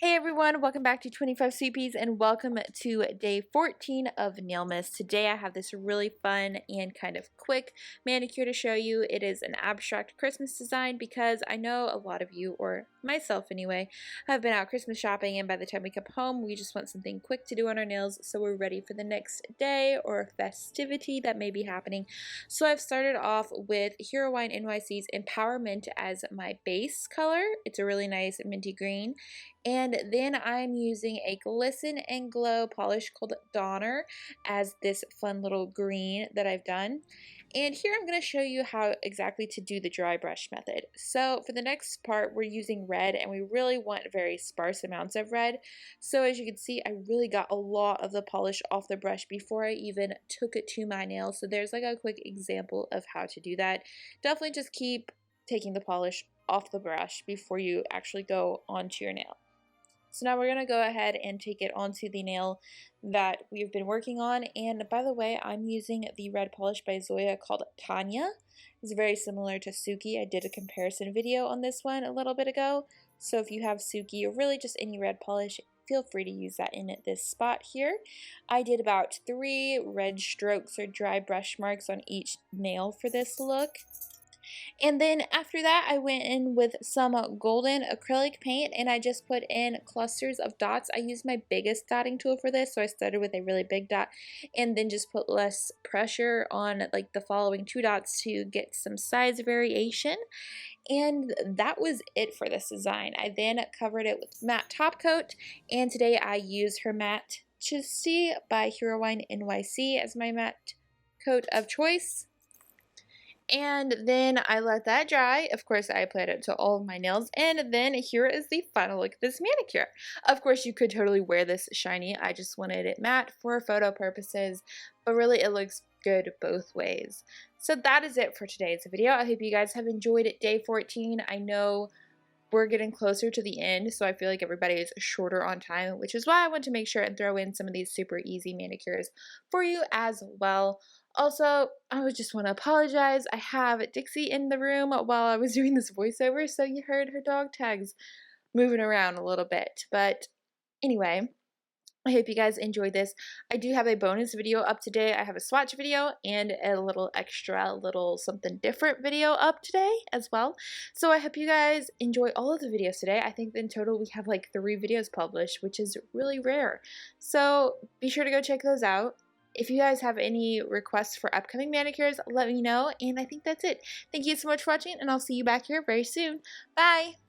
Hey everyone, welcome back to 25 Sweetpeas and welcome to day 14 of Nailmas. Today I have this really fun and kind of quick manicure to show you. It is an abstract Christmas design because I know a lot of you, or myself anyway, have been out Christmas shopping, and by the time we come home we just want something quick to do on our nails so we're ready for the next day or festivity that may be happening. So I've started off with Heroine NYC's Empowerment as my base color. It's a really nice minty green. And then I'm using a Glisten and Glow polish called Donner as this fun little green that I've done. And here I'm going to show you how exactly to do the dry brush method. So for the next part, we're using red, and we really want very sparse amounts of red. So as you can see, I really got a lot of the polish off the brush before I even took it to my nail. So there's like a quick example of how to do that. Definitely just keep taking the polish off the brush before you actually go onto your nail. So now we're going to go ahead and take it onto the nail that we've been working on. And by the way, I'm using the red polish by Zoya called Tanya. It's very similar to Suki. I did a comparison video on this one a little bit ago. So if you have Suki or really just any red polish, feel free to use that in this spot here. I did about 3 red strokes or dry brush marks on each nail for this look. And then after that, I went in with some golden acrylic paint, and I just put in clusters of dots. I used my biggest dotting tool for this, so I started with a really big dot and then just put less pressure on like the following 2 dots to get some size variation. And that was it for this design. I then covered it with matte top coat, and today I used her Matte-jesty by Heroine NYC as my matte coat of choice. And then I let that dry. Of course, I applied it to all of my nails. And then here is the final look of this manicure. Of course, you could totally wear this shiny. I just wanted it matte for photo purposes. But really, it looks good both ways. So that is it for today's video. I hope you guys have enjoyed day 14. I know we're getting closer to the end, so I feel like everybody is shorter on time, which is why I want to make sure and throw in some of these super easy manicures for you as well. Also, I would just want to apologize. I have Dixie in the room while I was doing this voiceover, so you heard her dog tags moving around a little bit. But anyway, I hope you guys enjoyed this. I do have a bonus video up today. I have a swatch video and a little extra little something different video up today as well. So I hope you guys enjoy all of the videos today. I think in total we have like 3 videos published, which is really rare. So be sure to go check those out. If you guys have any requests for upcoming manicures, let me know. And I think that's it. Thank you so much for watching, and I'll see you back here very soon. Bye!